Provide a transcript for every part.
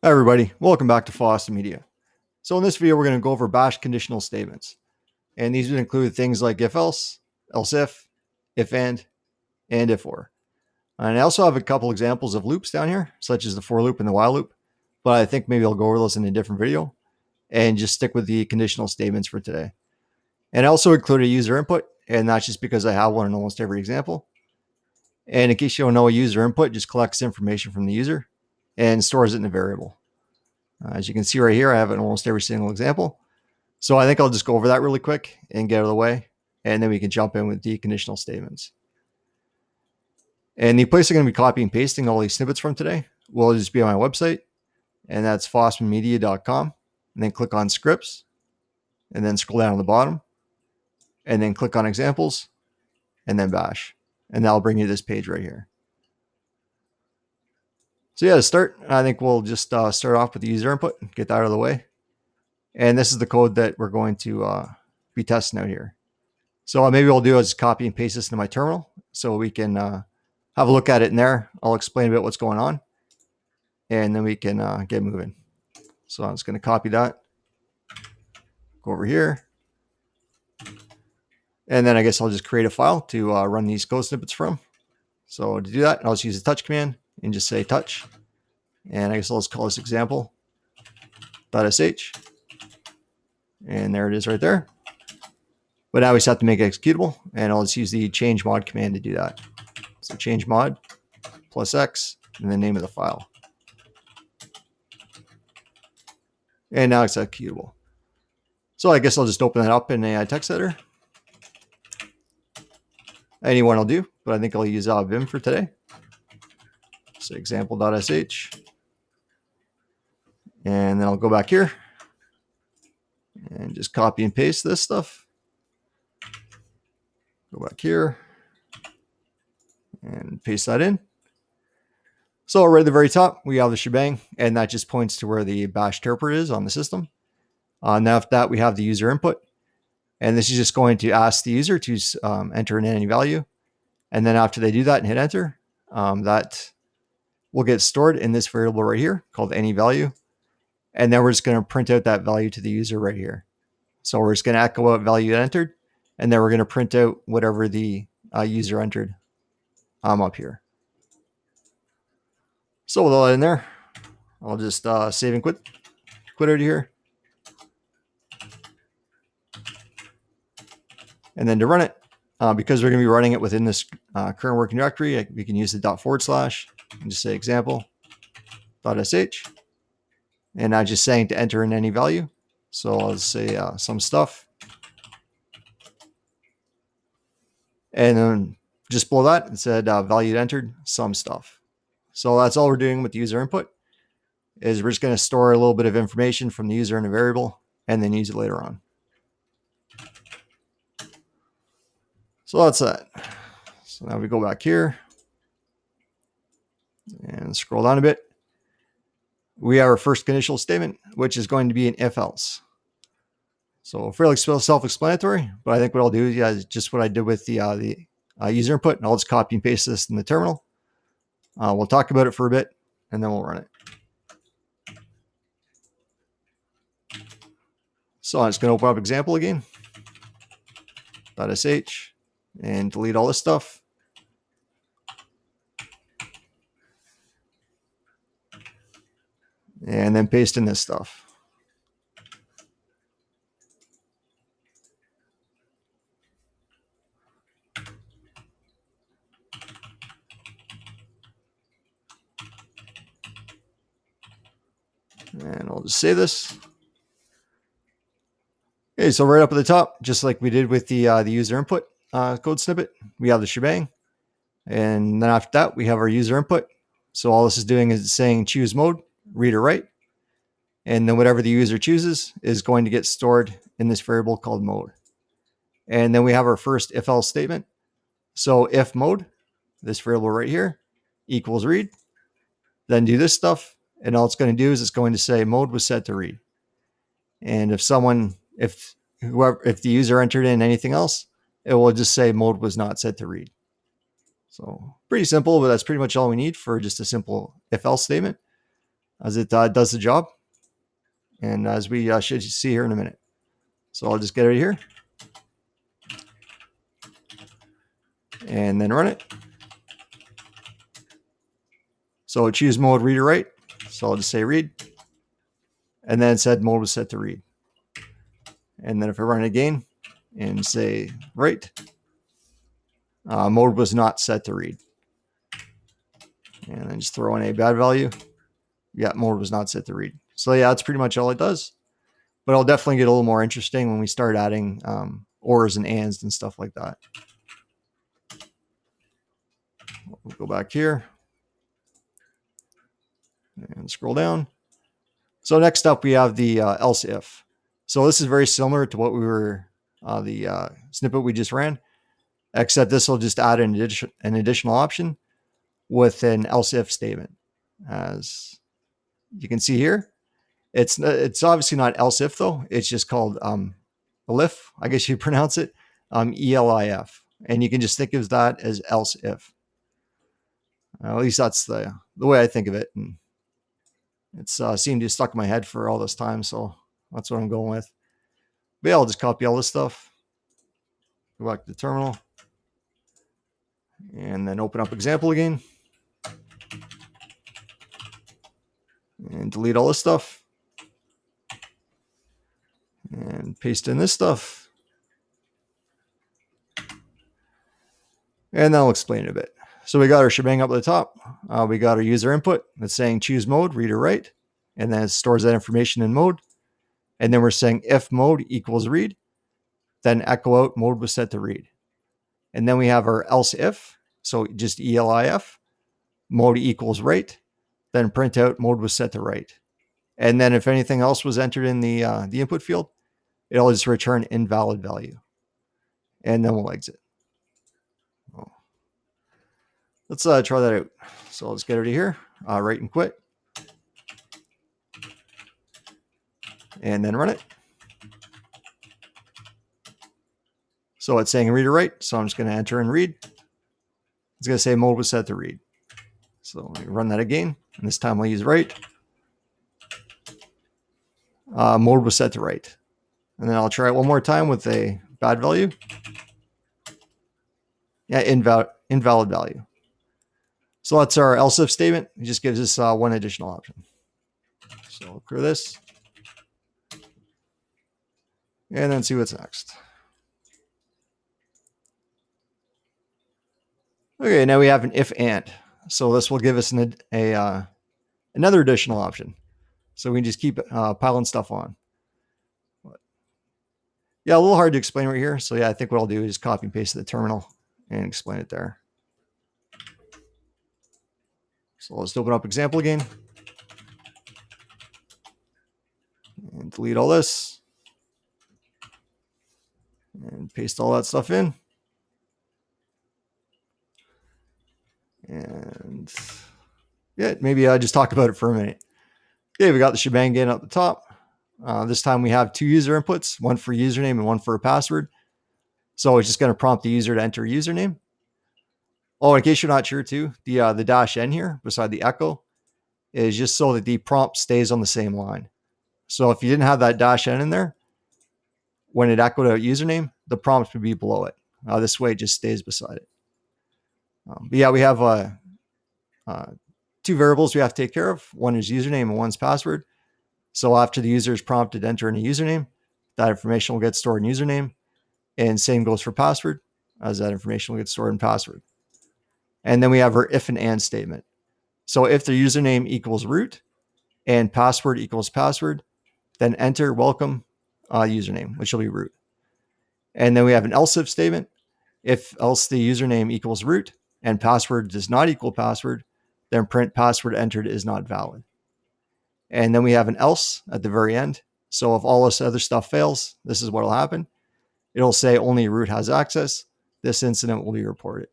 Hi everybody, welcome back to Foss Media. So in this video, we're going to go over bash conditional statements. And these would include things like if else, else if and if or. And I also have a couple examples of loops down here, such as the for loop and the while loop. But I think maybe I'll go over those in a different video and just stick with the conditional statements for today. And I also included a user input, and that's just because I have one in almost every example. And in case you don't know, a user input just collects information from the user and stores it in a variable. As you can see right here, I have it in almost every single example. So I think I'll just go over that really quick and get out of the way, and then we can jump in with the conditional statements. And the place I'm going to be copying and pasting all these snippets from today will just be on my website, and that's fossmanmedia.com. And then click on scripts, and then scroll down to the bottom, and then click on examples, and then bash. And that'll bring you to this page right here. So yeah, to start, I think we'll just start off with the user input, get that out of the way. And this is the code that we're going to be testing out here. So maybe what I'll do is copy and paste this into my terminal so we can have a look at it in there. I'll explain a bit what's going on, and then we can get moving. So I'm just going to copy that, go over here, and then I guess I'll just create a file to run these code snippets from. So to do that, I'll just use the touch command and just say touch. And I guess I'll just call this example.sh. And there it is right there. But now we just have to make it executable, and I'll just use the change mod command to do that. So change mod plus X and the name of the file. And now it's executable. So I guess I'll just open that up in a text editor. Any one will do, but I think I'll use Vim for today. So example.sh. And then I'll go back here and just copy and paste this stuff. Go back here and paste that in. So right at the very top, we have the shebang, and that just points to where the bash interpreter is on the system. Now after that, we have the user input, and this is just going to ask the user to enter in any value. And then after they do that and hit enter, that will get stored in this variable right here called any value. And then we're just going to print out that value to the user right here. So we're just going to echo out value entered, and then we're going to print out whatever the user entered up here. So with all that in there, I'll just save and quit out of here. And then to run it, because we're going to be running it within this current working directory, we can use the // and just say example.sh. And I'm just saying to enter in any value. So I'll say some stuff. And then just below that, it said value entered, some stuff. So that's all we're doing with the user input, is we're just going to store a little bit of information from the user in a variable and then use it later on. So that's that. So now we go back here and scroll down a bit. We have our first conditional statement, which is going to be an if else. So fairly self-explanatory, but I think what I'll do is just what I did with the user input, and I'll just copy and paste this in the terminal. We'll talk about it for a bit, and then we'll run it. So I'm just going to open up example again, .sh, and delete all this stuff. And then paste in this stuff. And I'll just save this. Okay, so right up at the top, just like we did with the user input code snippet, we have the shebang. And then after that, we have our user input. So all this is doing is saying choose mode, read or write. And then whatever the user chooses is going to get stored in this variable called mode. And then we have our first if else statement. So if mode, this variable right here, equals read, then do this stuff. And all it's going to do is it's going to say mode was set to read. And if the user entered in anything else, it will just say mode was not set to read. So pretty simple, but that's pretty much all we need for just a simple if else statement. as it does the job, and as we should see here in a minute. So I'll just get it here and then run it. So choose mode read or write. So I'll just say read. And then it said mode was set to read. And then if I run it again and say write, mode was not set to read. And then just throw in a bad value. Yeah, mode was not set to read. So yeah, that's pretty much all it does. But it'll definitely get a little more interesting when we start adding ors and ands and stuff like that. We'll go back here and scroll down. So next up, we have the else if. So this is very similar to what we were, the snippet we just ran, except this will just add an additional option with an else if statement. As you can see here, it's obviously not else if though. It's just called elif, I guess you pronounce it, ELIF. And you can just think of that as else if. At least that's the way I think of it. And it's seemed to stuck in my head for all this time, so that's what I'm going with. But yeah, I'll just copy all this stuff, go back to the terminal, and then open up example again, and delete all this stuff, and paste in this stuff, and then I'll explain it a bit. So we got our shebang up at the top. We got our user input that's saying choose mode, read or write, and then it stores that information in mode. And then we're saying if mode equals read, then echo out mode was set to read. And then we have our else if, so just ELIF, mode equals write, then print out mode was set to write. And then if anything else was entered in the input field, it'll just return invalid value. And then we'll exit. Let's try that out. So let's get it here, write and quit. And then run it. So it's saying read or write. So I'm just going to enter and read. It's going to say mode was set to read. So let me run that again. And this time I'll use write. Mode was set to write. And then I'll try it one more time with a bad value. Yeah, invalid value. So that's our else if statement. It just gives us one additional option. So I'll clear this. And then see what's next. Okay, now we have an if and. So this will give us another additional option. So we can just keep piling stuff on. But yeah, a little hard to explain right here. So yeah, I think what I'll do is just copy and paste to the terminal and explain it there. So let's open up example again. And delete all this. And paste all that stuff in. And yeah, maybe I just talk about it for a minute. Okay, we got the shebang again at the top. This time we have two user inputs, one for username and one for a password. So it's just going to prompt the user to enter a username. Oh, in case you're not sure too, the dash n here beside the echo is just so that the prompt stays on the same line. So if you didn't have that dash n in there, when it echoed out username, the prompt would be below it. This way it just stays beside it. But yeah, we have two variables we have to take care of. One is username and one's password. So after the user is prompted to enter in a username, that information will get stored in username. And same goes for password, as that information will get stored in password. And then we have our if and and statement. So if the username equals root and password equals password, then enter welcome username, which will be root. And then we have an else if statement. If else the username equals root and password does not equal password, then print password entered is not valid. And then we have an else at the very end. So if all this other stuff fails, this is what will happen. It'll say only root has access. This incident will be reported.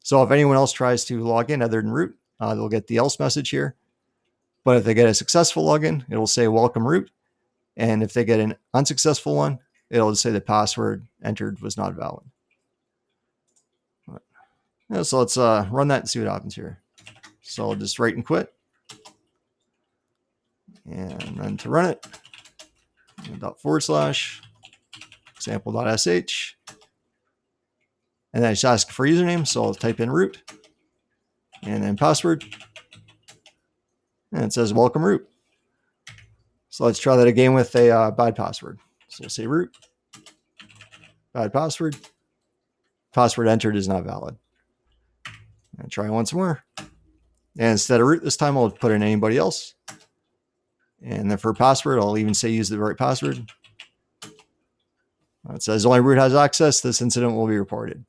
So if anyone else tries to log in other than root, they'll get the else message here. But if they get a successful login, it'll say welcome root. And if they get an unsuccessful one, it'll just say the password entered was not valid. Yeah, so let's run that and see what happens here. So I'll just write and quit. And then to run it, // example.sh. And then I just ask for username, so I'll type in root and then password. And it says welcome root. So let's try that again with a bad password. So we'll say root, bad password. Password entered is not valid. And try once more. And instead of root this time, I'll put in anybody else. And then for password, I'll even say use the right password. It says only root has access. This incident will be reported.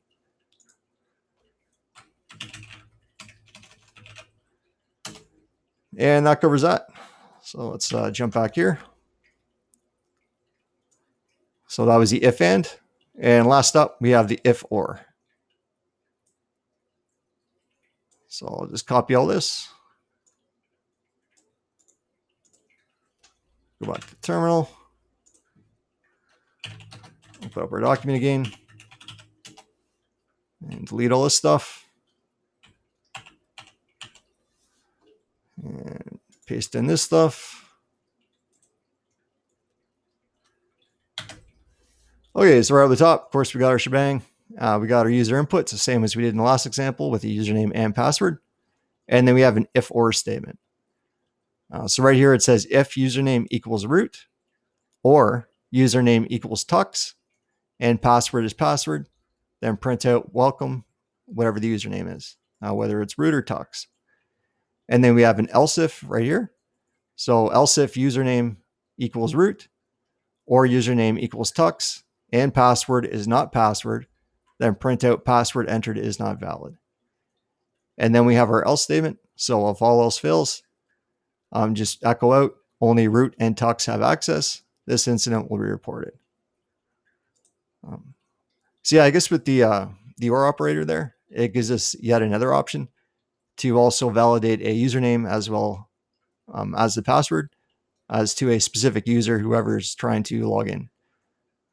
And that covers that. So let's jump back here. So that was the if and. And last up, we have the if or. So I'll just copy all this. Go back to the terminal. Open up our document again. And delete all this stuff. And paste in this stuff. Okay, so right at the top, of course, we got our shebang. We got our user input. It's the same as we did in the last example with the username and password. And then we have an if or statement. So right here, it says if username equals root or username equals tux and password is password, then print out welcome, whatever the username is, whether it's root or tux. And then we have an else if right here. So else if username equals root or username equals tux and password is not password, then print out password entered is not valid. And then we have our else statement. So if all else fails, just echo out only root and tux have access. This incident will be reported. So yeah, I guess with the or operator there, it gives us yet another option to also validate a username as well as the password as to a specific user, whoever's trying to log in.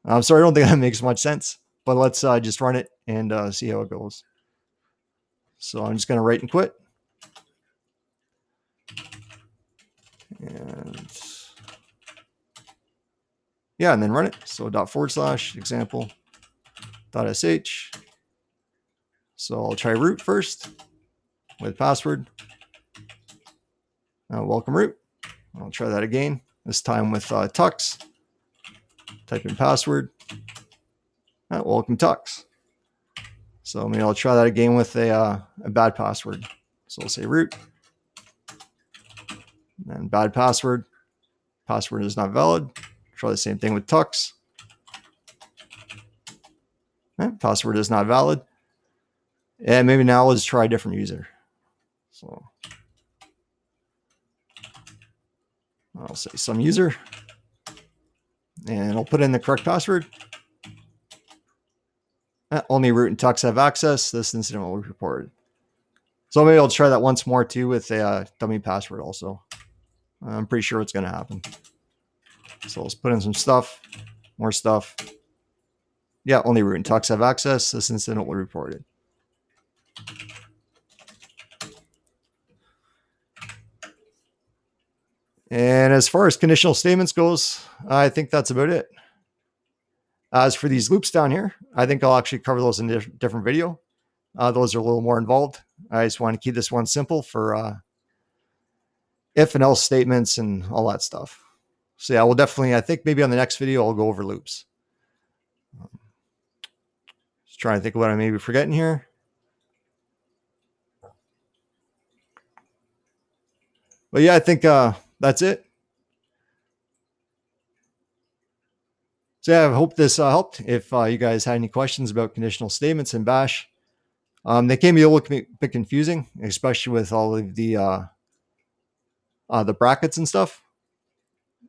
I'm sorry, I don't think that makes much sense, but let's just run it and see how it goes. So I'm just going to write and quit. And yeah, and then run it. So // example.sh. So I'll try root first with password. Welcome root. I'll try that again, this time with tux. Type in password. Welcome tux. So maybe I'll try that again with a bad password. So I'll say root. And bad password. Password is not valid. Try the same thing with tux. Password is not valid. And maybe now let's try a different user. So I'll say some user. And I'll put in the correct password. Only root and tux have access. This incident will be reported. So maybe I'll try that once more too with a dummy password also. I'm pretty sure it's going to happen. So let's put in some stuff, more stuff. Yeah, only root and tux have access. This incident will be reported. And as far as conditional statements goes, I think that's about it. As for these loops down here, I think I'll actually cover those in a different video. Those are a little more involved. I just want to keep this one simple for if and else statements and all that stuff. So yeah, we'll definitely, I think maybe on the next video, I'll go over loops. Just trying to think of what I may be forgetting here. But yeah, I think that's it. So yeah, I hope this helped. If you guys had any questions about conditional statements in Bash, they can be a little bit confusing, especially with all of the brackets and stuff.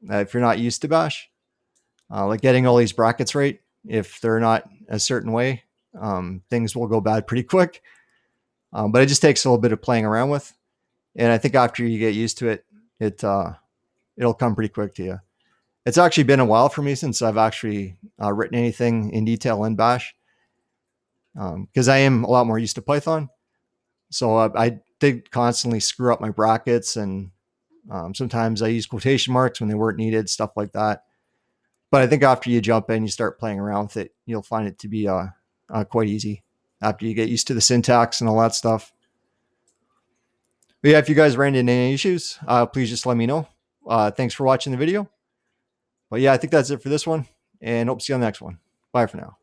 If you're not used to Bash, like getting all these brackets right, if they're not a certain way, things will go bad pretty quick. But it just takes a little bit of playing around with. And I think after you get used to it, it'll come pretty quick to you. It's actually been a while for me since I've actually written anything in detail in Bash, because I am a lot more used to Python. So I did constantly screw up my brackets and Sometimes I use quotation marks when they weren't needed, stuff like that. But I think after you jump in, you start playing around with it, you'll find it to be quite easy after you get used to the syntax and all that stuff. But yeah, if you guys ran into any issues, please just let me know. Thanks for watching the video. But yeah, I think that's it for this one, and hope to see you on the next one. Bye for now.